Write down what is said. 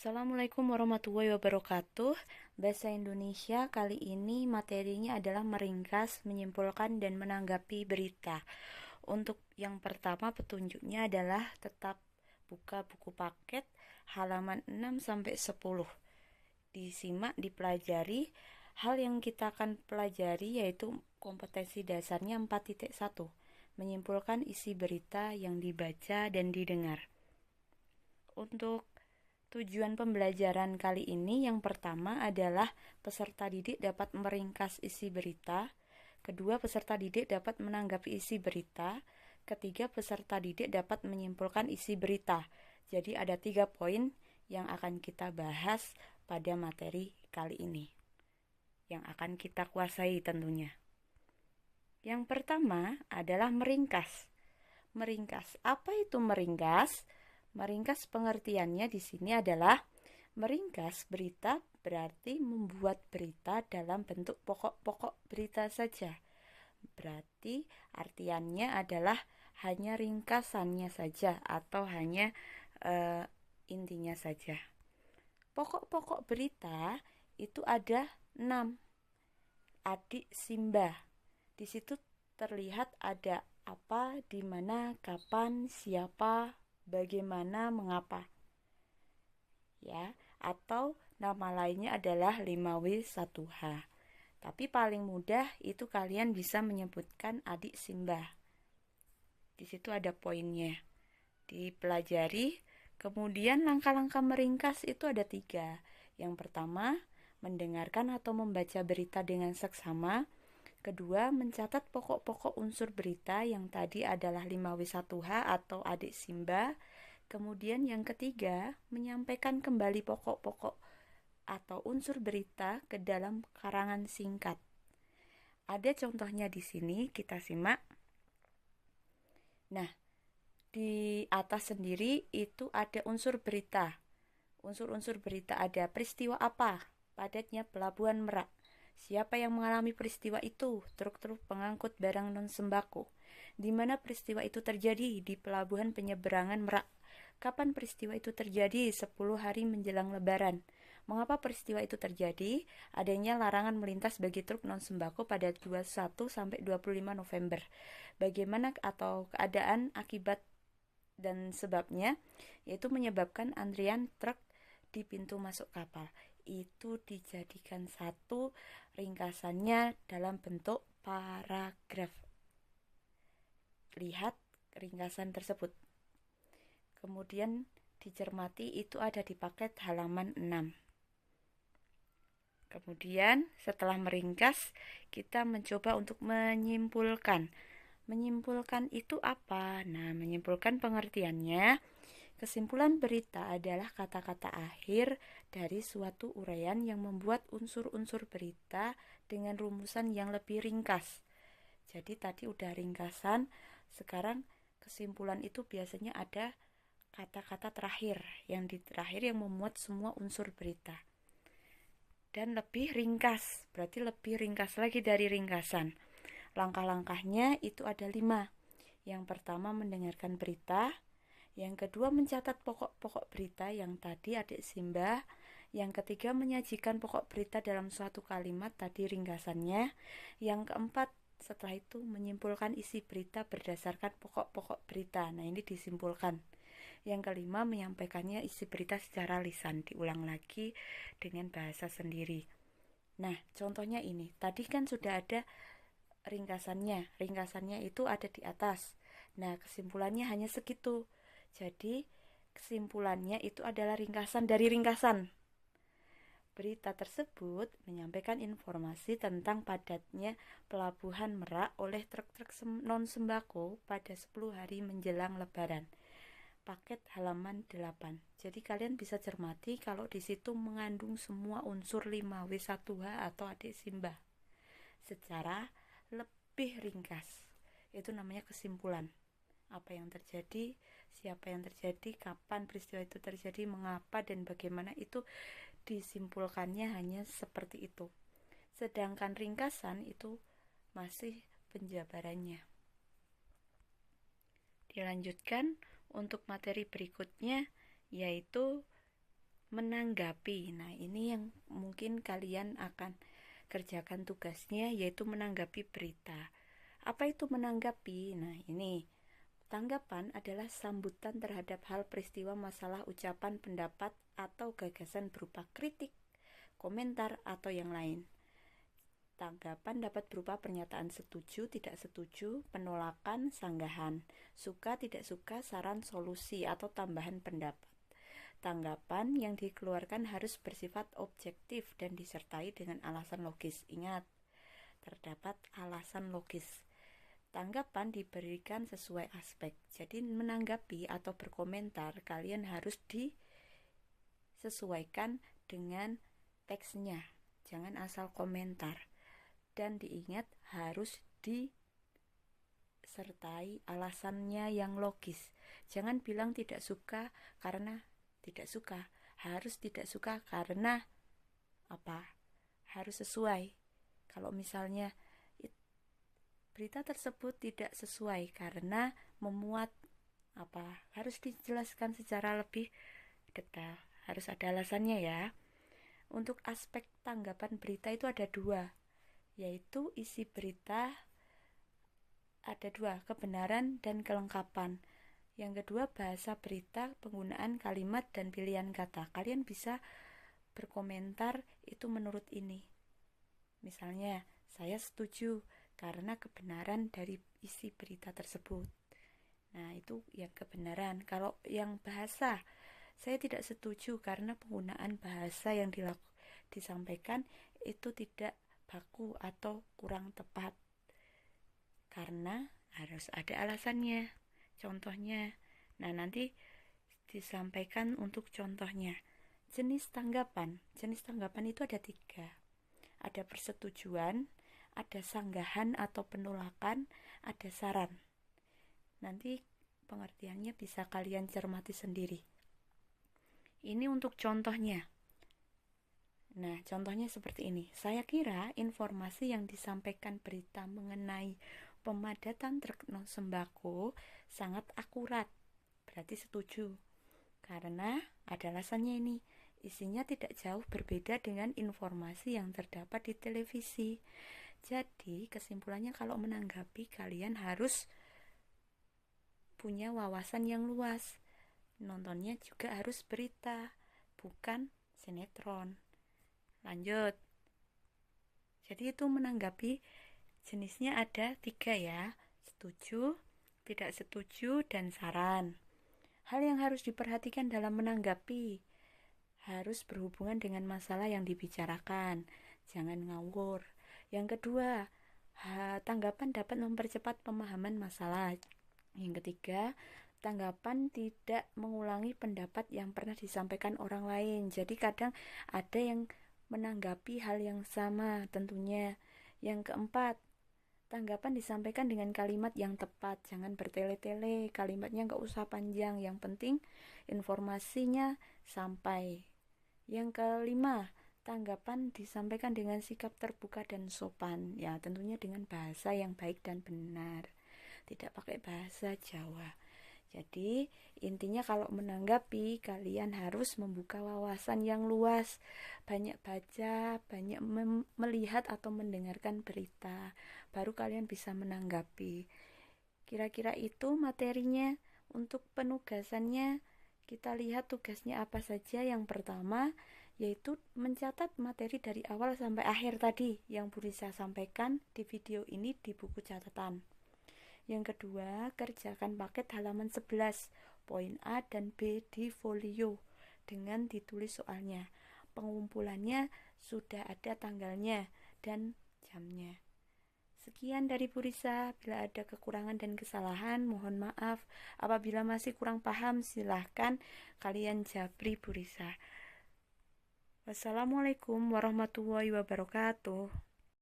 Assalamualaikum warahmatullahi wabarakatuh. Bahasa Indonesia kali ini materinya adalah meringkas, menyimpulkan, dan menanggapi berita. Untuk yang pertama petunjuknya adalah tetap buka buku paket halaman 6-10. Disimak, dipelajari. Hal yang kita akan pelajari yaitu kompetensi dasarnya 4.1. Menyimpulkan isi berita yang dibaca dan didengar. Untuk tujuan pembelajaran kali ini yang pertama adalah peserta didik dapat meringkas isi berita. Kedua, peserta didik dapat menanggapi isi berita. Ketiga, peserta didik dapat menyimpulkan isi berita. Jadi ada 3 poin yang akan kita bahas pada materi kali ini, yang akan kita kuasai tentunya. Yang pertama adalah meringkas. Meringkas. Apa itu meringkas? Meringkas pengertiannya di sini adalah meringkas berita berarti membuat berita dalam bentuk pokok-pokok berita saja. Berarti artiannya adalah hanya ringkasannya saja atau hanya intinya saja. Pokok-pokok berita itu ada 6. Adik Simba. Di situ terlihat ada apa, di mana, kapan, siapa, bagaimana, mengapa. Ya, atau nama lainnya adalah 5W1H. Tapi paling mudah itu kalian bisa menyebutkan adik Simba. Di situ ada poinnya. Dipelajari. Kemudian langkah-langkah meringkas itu ada 3. Yang pertama, mendengarkan atau membaca berita dengan seksama. Kedua, mencatat pokok-pokok unsur berita yang tadi adalah 5W1H atau adik Simba. Kemudian yang ketiga, menyampaikan kembali pokok-pokok atau unsur berita ke dalam karangan singkat. Ada contohnya di sini, kita simak. Nah, di atas sendiri itu ada unsur berita. Unsur-unsur berita ada peristiwa apa? Padatnya Pelabuhan Merak. Siapa yang mengalami peristiwa itu? Truk-truk pengangkut barang non-sembako. Di mana peristiwa itu terjadi? Di Pelabuhan Penyeberangan Merak. Kapan peristiwa itu terjadi? 10 hari menjelang Lebaran. Mengapa peristiwa itu terjadi? Adanya larangan melintas bagi truk non-sembako pada 21 sampai 25 November. Bagaimana atau keadaan, akibat dan sebabnya? Yaitu menyebabkan antrian truk di pintu masuk kapal. Itu dijadikan satu ringkasannya dalam bentuk paragraf. Lihat ringkasan tersebut. Kemudian dicermati, itu ada di paket halaman 6. Kemudian setelah meringkas, kita mencoba untuk menyimpulkan. Menyimpulkan itu apa? Nah, menyimpulkan pengertiannya, kesimpulan berita adalah kata-kata akhir dari suatu uraian yang membuat unsur-unsur berita dengan rumusan yang lebih ringkas. Jadi tadi udah ringkasan, sekarang kesimpulan itu biasanya ada kata-kata terakhir yang memuat semua unsur berita. Dan lebih ringkas, berarti lebih ringkas lagi dari ringkasan. Langkah-langkahnya itu ada 5. Yang pertama, mendengarkan berita. Yang kedua, mencatat pokok-pokok berita yang tadi adik Simba. Yang ketiga, menyajikan pokok berita dalam suatu kalimat, tadi ringkasannya. Yang keempat, setelah itu menyimpulkan isi berita berdasarkan pokok-pokok berita. Nah, ini disimpulkan. Yang kelima, menyampaikannya isi berita secara lisan, diulang lagi dengan bahasa sendiri. Nah, contohnya ini. Tadi kan sudah ada ringkasannya. Ringkasannya itu ada di atas. Nah, kesimpulannya hanya segitu. Jadi, kesimpulannya itu adalah ringkasan dari ringkasan. Berita tersebut menyampaikan informasi tentang padatnya Pelabuhan Merak oleh truk-truk non-sembako pada 10 hari menjelang Lebaran. Paket halaman 8. Jadi kalian bisa cermati kalau di situ mengandung semua unsur 5W1H atau adik Simba secara lebih ringkas. Itu namanya kesimpulan. Apa yang terjadi, siapa yang terjadi, kapan peristiwa itu terjadi, mengapa dan bagaimana, itu disimpulkannya hanya seperti itu. Sedangkan ringkasan itu masih penjabarannya. Dilanjutkan untuk materi berikutnya, yaitu menanggapi. Nah, ini yang mungkin kalian akan kerjakan tugasnya, yaitu menanggapi berita. Apa itu menanggapi? Nah, ini tanggapan adalah sambutan terhadap hal, peristiwa, masalah, ucapan, pendapat, atau gagasan berupa kritik, komentar, atau yang lain. Tanggapan dapat berupa pernyataan setuju, tidak setuju, penolakan, sanggahan, suka, tidak suka, saran, solusi, atau tambahan pendapat. Tanggapan yang dikeluarkan harus bersifat objektif dan disertai dengan alasan logis. Ingat, terdapat alasan logis. Tanggapan diberikan sesuai aspek. Jadi menanggapi atau berkomentar, kalian harus disesuaikan dengan teksnya. Jangan asal komentar. Dan diingat harus disertai alasannya yang logis. Jangan bilang tidak suka karena tidak suka. Harus tidak suka karena apa? Harus sesuai. Kalau misalnya berita tersebut tidak sesuai karena memuat apa? Harus dijelaskan secara lebih detail. Harus ada alasannya ya. Untuk aspek tanggapan berita itu ada dua, yaitu isi berita ada dua, kebenaran dan kelengkapan. Yang kedua, bahasa berita, penggunaan kalimat dan pilihan kata. Kalian bisa berkomentar itu menurut ini. Misalnya, saya setuju karena kebenaran dari isi berita tersebut. Nah, itu yang kebenaran. Kalau yang bahasa, saya tidak setuju karena penggunaan bahasa yang disampaikan itu tidak baku atau kurang tepat. Karena harus ada alasannya. Contohnya, nah nanti disampaikan untuk contohnya. Jenis tanggapan itu ada 3. Ada persetujuan, ada sanggahan atau penolakan, ada saran. Nanti pengertiannya bisa kalian cermati sendiri. Ini untuk contohnya. Nah, contohnya seperti ini. Saya kira informasi yang disampaikan berita mengenai pemadatan truk sembako sangat akurat. Berarti setuju. Karena ada alasannya ini. Isinya tidak jauh berbeda dengan informasi yang terdapat di televisi. Jadi, kesimpulannya kalau menanggapi, kalian harus punya wawasan yang luas. Nontonnya juga harus berita, bukan sinetron. Lanjut. Jadi itu menanggapi jenisnya ada 3 ya. Setuju, tidak setuju, dan saran. Hal yang harus diperhatikan dalam menanggapi harus berhubungan dengan masalah yang dibicarakan. Jangan ngawur. Yang kedua, tanggapan dapat mempercepat pemahaman masalah. Yang ketiga, tanggapan tidak mengulangi pendapat yang pernah disampaikan orang lain. Jadi kadang ada yang menanggapi hal yang sama tentunya. Yang keempat, tanggapan disampaikan dengan kalimat yang tepat. Jangan bertele-tele, kalimatnya gak usah panjang. Yang penting informasinya sampai. Yang kelima, tanggapan disampaikan dengan sikap terbuka dan sopan. Ya, tentunya dengan bahasa yang baik dan benar. Tidak pakai bahasa Jawa. Jadi, intinya kalau menanggapi, kalian harus membuka wawasan yang luas. Banyak baca, banyak melihat atau mendengarkan berita. Baru kalian bisa menanggapi. Kira-kira itu materinya. Untuk penugasannya, kita lihat tugasnya apa saja. Yang pertama, yaitu mencatat materi dari awal sampai akhir tadi yang Bu Risa sampaikan di video ini di buku catatan. Yang kedua, kerjakan paket halaman 11, poin A dan B di folio dengan ditulis soalnya. Pengumpulannya sudah ada tanggalnya dan jamnya. Sekian dari Bu Risa. Bila ada kekurangan dan kesalahan, mohon maaf. Apabila masih kurang paham, silahkan kalian japri Bu Risa. Wassalamualaikum warahmatullahi wabarakatuh.